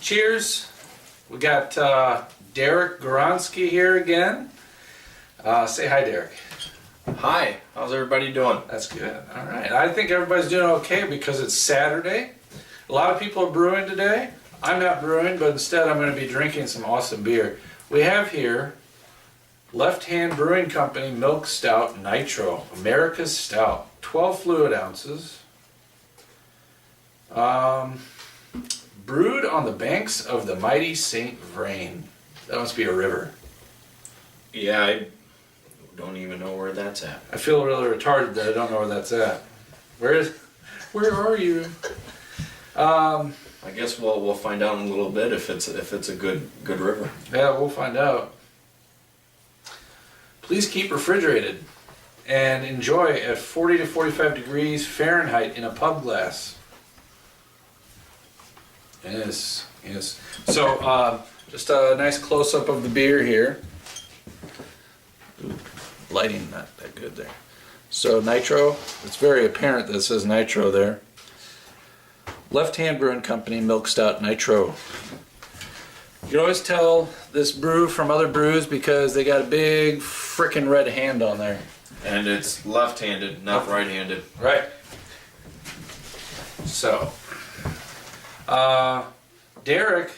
Cheers. We got Derek Goronsky here again. Say hi, Derek. Hi, how's everybody doing? That's good. All right. I think everybody's doing okay because it's Saturday. A lot of people are brewing today. I'm not brewing, but instead I'm going to be drinking some awesome beer. We have here Left Hand Brewing Company Milk Stout Nitro, America's Stout, 12 fluid ounces. Brewed on the banks of the mighty St. Vrain. That must be a river. Yeah, I don't even know where that's at. I feel really retarded that I don't know where that's at. Where are you? I guess we'll find out in a little bit if it's a good river. Yeah, we'll find out. Please keep refrigerated and enjoy at 40 to 45 degrees Fahrenheit in a pub glass. Yes, yes. So, just a nice close-up of the beer here. Ooh, lighting not that good there. So, Nitro, it's very apparent that it says Nitro there. Left Hand Brewing Company Milk Stout Nitro. You can always tell this brew from other brews because they got a big frickin' red hand on there. And it's left-handed, not right-handed. Right. So, Derek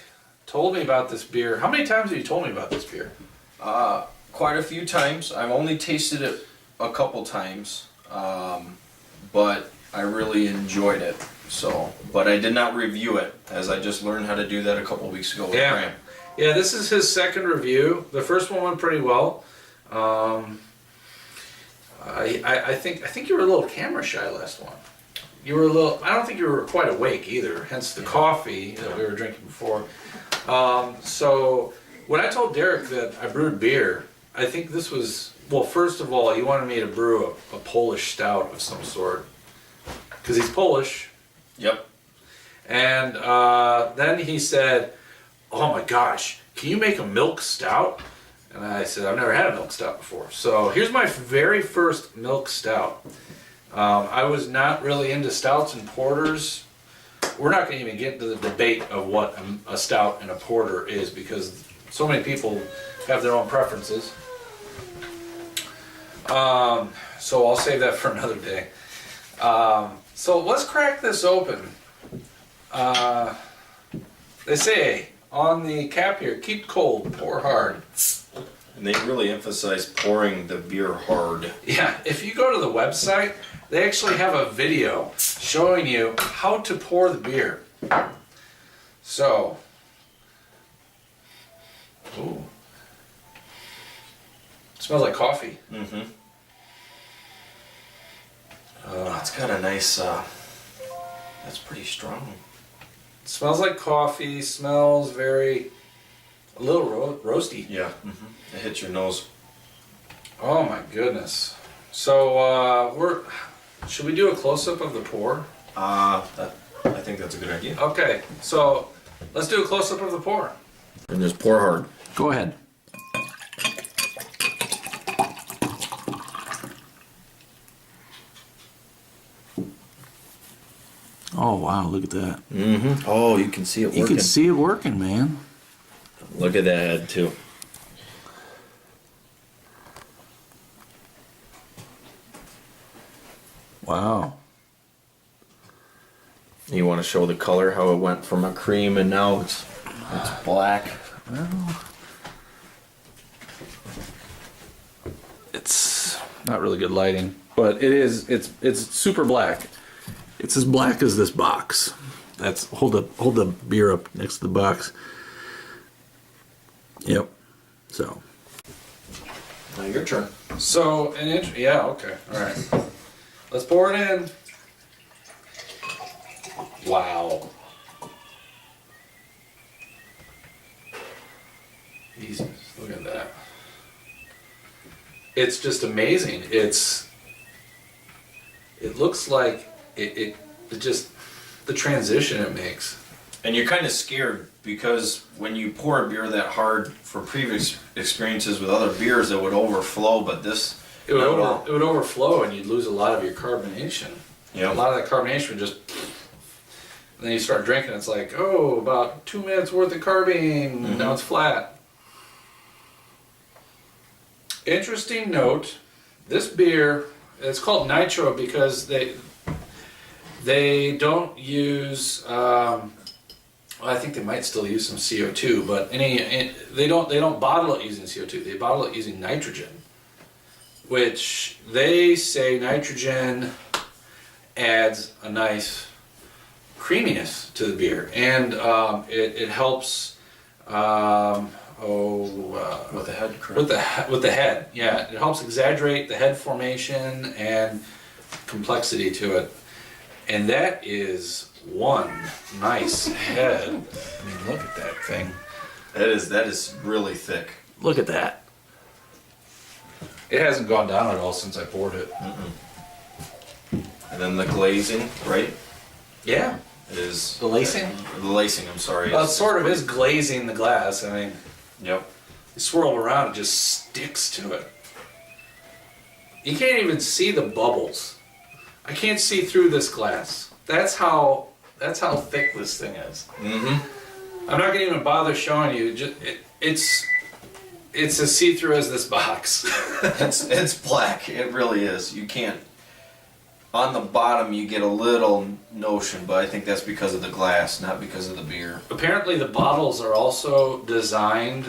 told me about this beer. How many times have you told me about this beer? Quite a few times. I've only tasted it a couple times, but I really enjoyed it. So, but I did not review it, as I just learned how to do that a couple weeks ago with Graham. Yeah, this is his second review. The first one went pretty well. I think you were a little camera shy last one. You were a little. I don't think you were quite awake either. Hence the coffee that we were drinking before. So when I told Derek that I brewed beer, I think this was, well, first of all, he wanted me to brew a Polish stout of some sort because he's Polish. Yep. And then he said, "Oh my gosh, can you make a milk stout?" And I said, "I've never had a milk stout before." So here's my very first milk stout. I was not really into stouts and porters. We're not going to even get into the debate of what a stout and a porter is because so many people have their own preferences. So I'll save that for another day. So let's crack this open. They say on the cap here, keep cold, pour hard. And they really emphasize pouring the beer hard. Yeah, if you go to the website, they actually have a video showing you how to pour the beer. So, ooh, it smells like coffee. Mm-hmm. It's got a nice, that's pretty strong. It smells like coffee, smells a little roasty. Yeah, it hits your nose. Oh my goodness. So, should we do a close-up of the pour? I think that's a good idea. Okay, so let's do a close-up of the pour. And just pour hard. Go ahead. Oh wow, look at that. Mm-hmm. Oh, you can see it working. You can see it working, man. Look at that head, too. Wow. You want to show the color, how it went from a cream and now it's black. Well, it's not really good lighting, but it's super black. It's as black as this box. Hold the beer up next to the box. Yep. So. Now your turn. So yeah, okay, all right. Let's pour it in. Wow. Jesus, look at that. It's just amazing. It looks like it just, the transition it makes. And you're kind of scared because when you pour a beer that hard, for previous experiences with other beers, it would overflow, but this... It would overflow and you'd lose a lot of your carbonation. Yeah. A lot of that carbonation would just And then you start drinking, it's like, oh, about 2 minutes worth of carbine, now it's flat. Interesting note, this beer, it's called Nitro because they don't use, well, I think they might still use some CO2, but they don't bottle it using CO2, they bottle it using nitrogen, which they say nitrogen adds a nice creaminess to the beer, and it helps with the head, correct? with the head. Yeah, it helps exaggerate the head formation and complexity to it, and that is one nice head. I mean, look at that thing. That is really thick. Look at that. It hasn't gone down at all since I poured it. And then the glazing, right? Yeah. Is The lacing? The lacing, I'm sorry. Well, it sort of is glazing the glass. I mean, Yep. you swirl it around, it just sticks to it. You can't even see the bubbles. I can't see through this glass. That's how thick this thing is. Mm-hmm. I'm not gonna even bother showing you. It's as see-through as this box. It's black. It really is. You can't. On the bottom, you get a little notion, but I think that's because of the glass, not because of the beer. Apparently, the bottles are also designed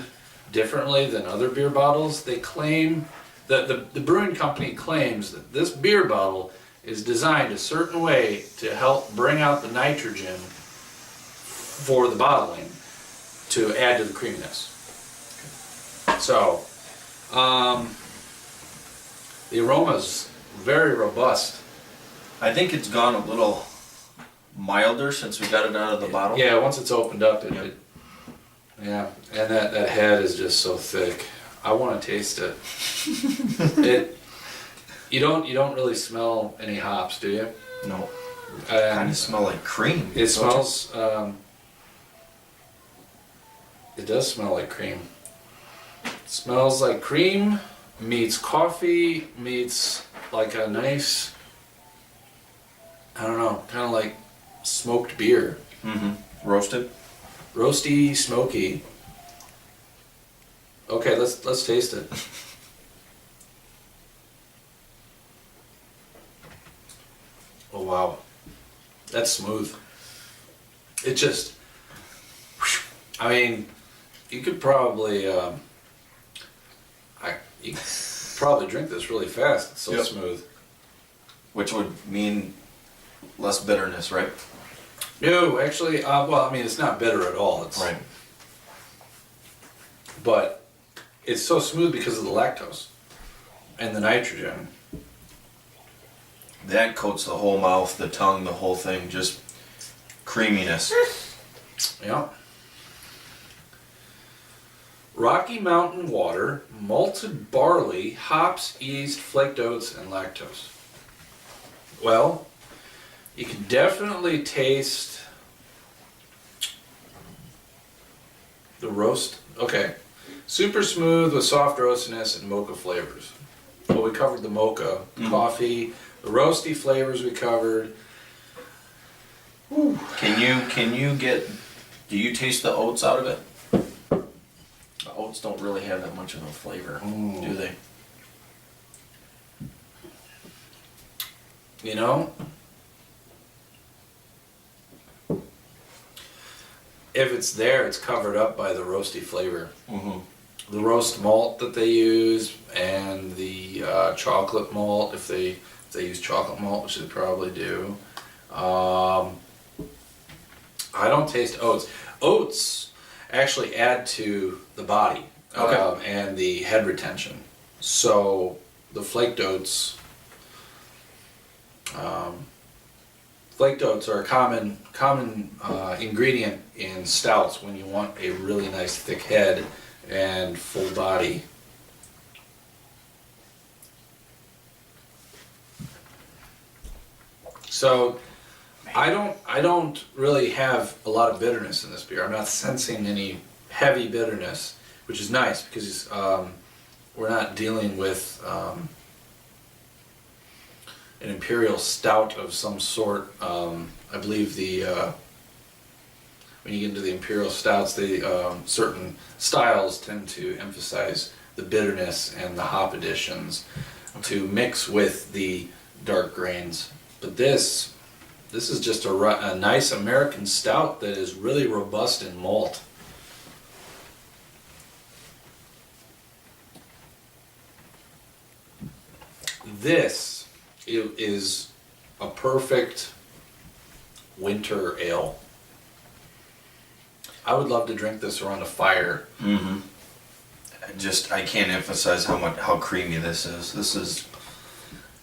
differently than other beer bottles. They claim that the brewing company claims that this beer bottle is designed a certain way to help bring out the nitrogen for the bottling to add to the creaminess. So, the aroma's very robust. I think it's gone a little milder since we got it out of the bottle. Yeah, once it's opened up, Yep. yeah, and that head is just so thick. I want to taste it. You don't really smell any hops, do you? No. Kind And of smell like cream. it smells. It does smell like cream. It smells like cream meets coffee meets like a nice, I don't know, kind of like smoked beer. Mm-hmm. Roasted. Roasty, smoky. Okay, let's taste it. Oh wow, that's smooth. It just, I mean, you could probably, you could probably drink this really fast. It's so Yep. smooth. Which would mean less bitterness, right? No, actually, well, I mean, it's not bitter at all. It's, Right. But it's so smooth because of the lactose and the nitrogen. That coats the whole mouth, the tongue, the whole thing, just creaminess. Yeah. Rocky Mountain water, malted barley, hops, yeast, flaked oats, and lactose. Well, you can definitely taste the roast. Okay. Super smooth with soft roastiness and mocha flavors. Well, we covered the mocha, the coffee, the roasty flavors we covered. Whew. Can you get? Do you taste the oats out of it? The oats don't really have that much of a flavor, do they? You know, if it's there, it's covered up by the roasty flavor. Mm-hmm. The roast malt that they use and the chocolate malt, if they use chocolate malt, which they probably do. I don't taste oats. Oats actually add to the body and the head retention. So the flaked oats. Flaked oats are a common ingredient in stouts when you want a really nice thick head and full body. So I don't really have a lot of bitterness in this beer. I'm not sensing any heavy bitterness, which is nice because we're not dealing with an imperial stout of some sort. I believe the when you get into the imperial stouts, they certain styles tend to emphasize the bitterness and the hop additions to mix with the dark grains. But this is just a nice American stout that is really robust in malt. This is a perfect winter ale. I would love to drink this around a fire. Mm-hmm. I can't emphasize how creamy this is. This is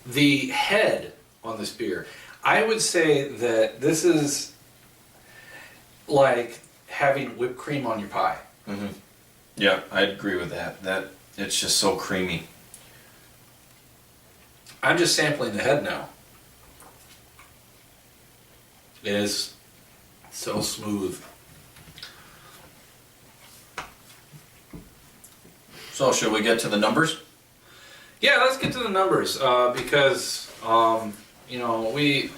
the head on this beer. I would say that this is like having whipped cream on your pie. Mm-hmm. Yeah, I'd agree with that. That it's just so creamy. I'm just sampling the head now. It is so smooth. So should we get to the numbers? Yeah, let's get to the numbers because you know we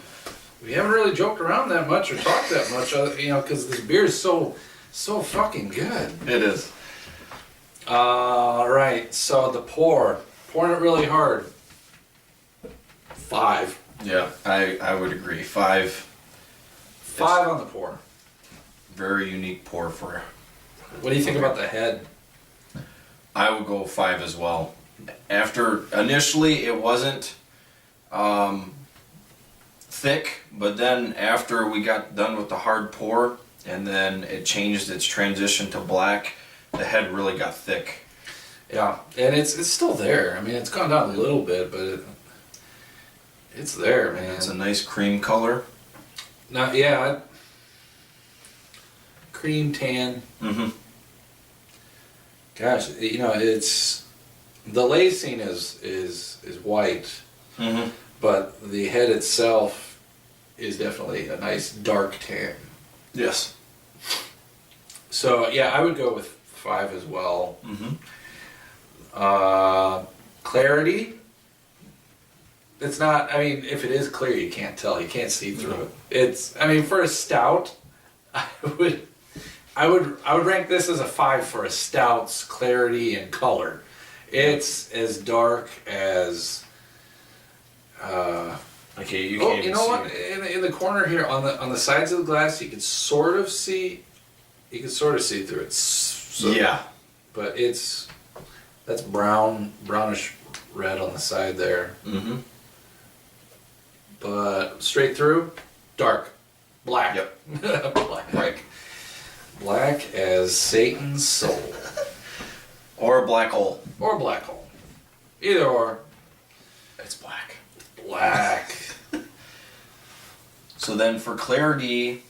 haven't really joked around that much or talked that much. You know, because this beer is so fucking good. It is. All right, so the pouring it really hard. 5. Yeah, I would agree. 5. 5 on the pour. Very unique pour for. What do you think about the head? I would go 5 as well. After initially it wasn't thick, but then after we got done with the hard pour and then it changed its transition to black, the head really got thick. Yeah, and it's still there. I mean, it's gone down a little bit, but it's there, man. It's a nice cream color. Now, yeah, cream tan. Mm-hmm. Gosh, you know, it's the lacing is white, Mm-hmm. but the head itself is definitely a nice dark tan. Yes. So yeah, I would go with 5 as well. Mm-hmm. Clarity. It's not. I mean, if it is clear, you can't tell. You can't see through it. It's. I mean, for a stout, I would rank this as a 5 for a stout's clarity and color. It's as dark as. Okay, you Oh, can't you even know see what? it. In the corner here, on the sides of the glass, you can sort of see. You can sort of see through it. So, Yeah. But that's brownish red on the side there. Mm-hmm. But straight through, dark, black. Yep. Black. Black as Satan's soul. Or a black hole. Or a black hole. Either or. It's black. Black. So then for clarity,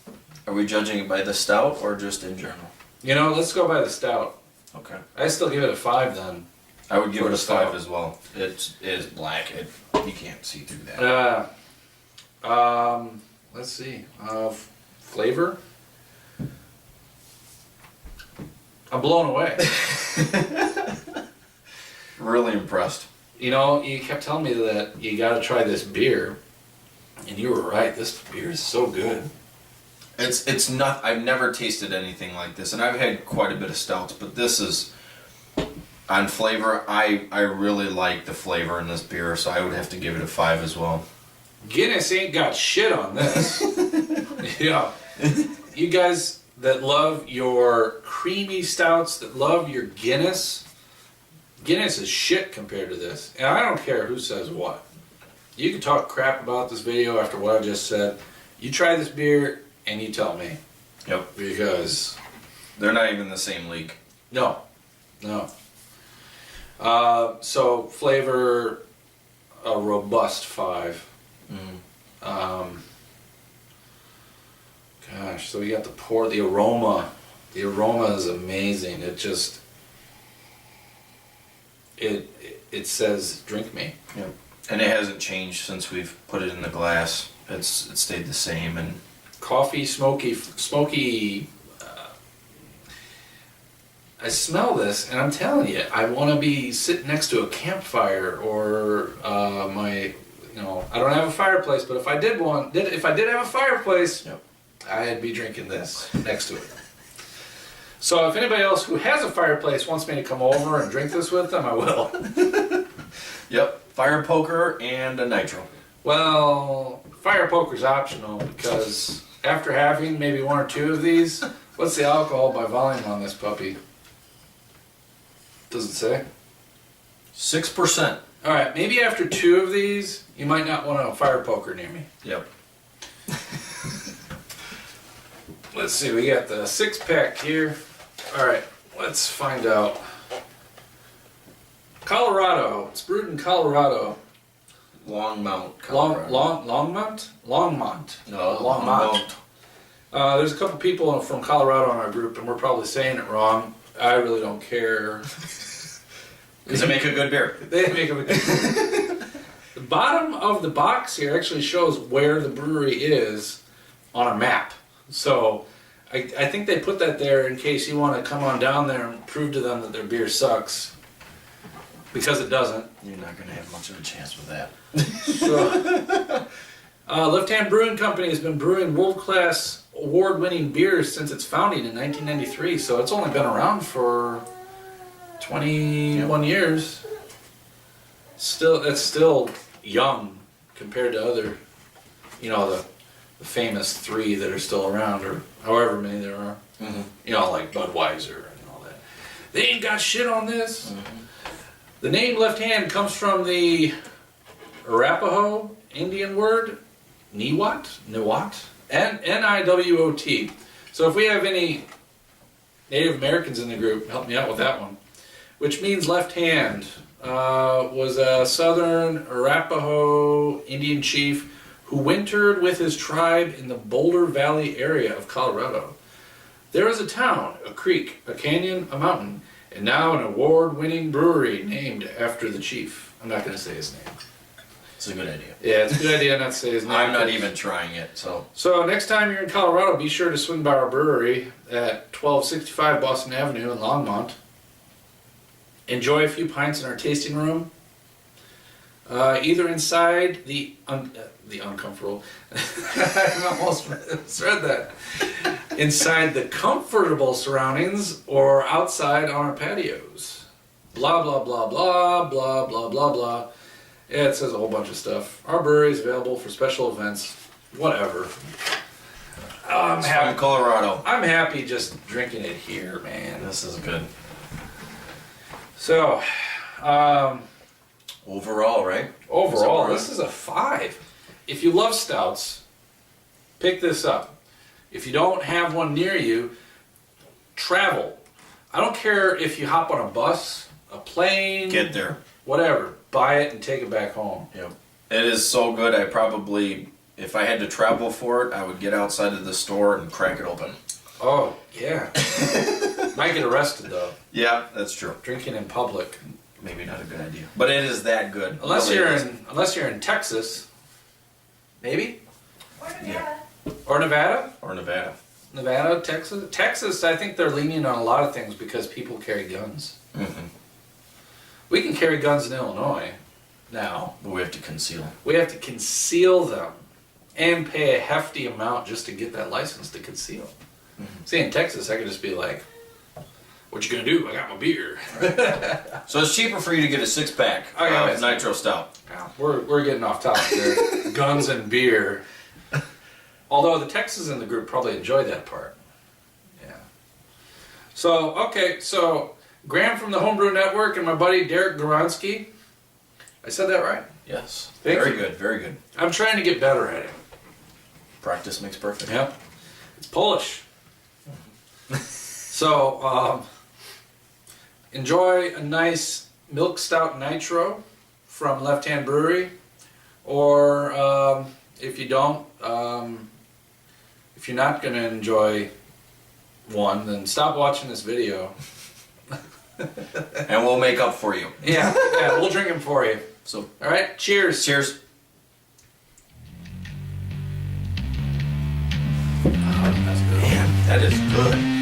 are we judging it by the stout or just in general? You know, let's go by the stout. Okay. I still give it a 5 then. I would give For it a the stout. 5 as well. It is black. You can't see through that. Let's see. Flavor. I'm blown away. Really impressed. You know, you kept telling me that you got to try this beer, and you were right. This beer is so good. It's not. I've never tasted anything like this, and I've had quite a bit of stouts, but this is on flavor. I really like the flavor in this beer, so I would have to give it a 5 as well. Guinness ain't got shit on this. Yeah, you guys that love your creamy stouts, that love your Guinness is shit compared to this. And I don't care who says what. You can talk crap about this video after what I just said. You try this beer and you tell me. Yep. Because They're not even in the same league. no. So flavor, a robust 5. Mm. Gosh, so we got the pour, the aroma. The aroma is amazing. It just, it says, drink me. Yep. And it hasn't changed since we've put it in the glass. It stayed the same. And Coffee, smoky. I smell this, and I'm telling you, I want to be sitting next to a campfire or I don't have a fireplace, but if I did have a fireplace, Yep. I'd be drinking this next to it. So if anybody else who has a fireplace wants me to come over and drink this with them, I will. Yep, fire poker and a nitro. Well, fire poker's optional because after having maybe 1 or 2 of these, what's the alcohol by volume on this puppy? Does it say? 6%. All right, maybe after 2 of these, you might not want a fire poker near me. Yep. Let's see, we got the 6-pack here. All right, let's find out. Colorado. It's brewed in Colorado. Longmont, Colorado. Longmont? Longmont. No, Longmont. There's a couple people from Colorado in our group, and we're probably saying it wrong. I really don't care. Because they make a good beer. They make a The bottom of the box here actually shows where the brewery is on a map. So I think they put that there in case you want to come on down there and prove to them that their beer sucks. Because it doesn't. You're not going to have much of a chance with that. So, Left Hand Brewing Company has been brewing world-class award-winning beers since its founding in 1993. So it's only been around for 21 years. That's still young compared to other, the famous 3 that are still around, or however many there are. Mm-hmm. Like Budweiser and all that. They ain't got shit on this. Mm-hmm. The name Left Hand comes from the Arapaho Indian word, Niwot, N-I-W-O-T. So if we have any Native Americans in the group, help me out with that one. Which means left hand. Was a southern Arapaho Indian chief who wintered with his tribe in the Boulder Valley area of Colorado. There is a town, a creek, a canyon, a mountain, and now an award-winning brewery named after the chief. I'm not going to say his name. It's a good idea. Yeah, it's a good idea not to say his name. I'm not even trying it, so. So next time you're in Colorado, be sure to swing by our brewery at 1265 Boston Avenue in Longmont. Enjoy a few pints in our tasting room. Either inside the uncomfortable. I almost said that. Inside the comfortable surroundings or outside on our patios. Blah, blah, blah, blah, blah, blah, blah, blah. Yeah, it says a whole bunch of stuff. Our brewery is available for special events. Whatever. I'm happy. From Colorado. I'm happy just drinking it here, man. This is good. So, Overall, right? overall, this is a 5. If you love stouts, pick this up. If you don't have one near you, travel. I don't care if you hop on a bus, a plane, Get there. whatever. Buy it and take it back home. Yep. It is so good. I probably, if I had to travel for it, I would get outside of the store and crack it open. Oh, yeah. Might get arrested, though. Yeah, that's true. Drinking in public. Maybe not a good idea. But it is that good. Unless Really you're is. unless you're in Texas. Maybe? Yeah. Or Nevada? Or Nevada. Nevada, Texas. Texas, I think they're lenient on a lot of things because people carry guns. Mm-hmm. We can carry guns in Illinois now. But we have to conceal. We have to conceal them and pay a hefty amount just to get that license to conceal. Mm-hmm. See, in Texas, I could just be like, what you gonna do? I got my beer. So it's cheaper for you to get a 6-pack Okay, of Nitro Stout. Now, we're getting off topic there. Guns and beer. Although the Texans in the group probably enjoy that part. Yeah. So, okay, so Graham from the Homebrew Network and my buddy Derek Goronsky. I said that right? Yes. Thank Very you. good, very good. I'm trying to get better at it. Practice makes perfect. Yep. It's Polish. So, enjoy a nice Milk Stout Nitro from Left Hand Brewery. Or, if you don't, if you're not going to enjoy one, then stop watching this video. And we'll make up for you. Yeah, we'll drink them for you. So, All right, cheers. cheers. That's good. Man, that is good.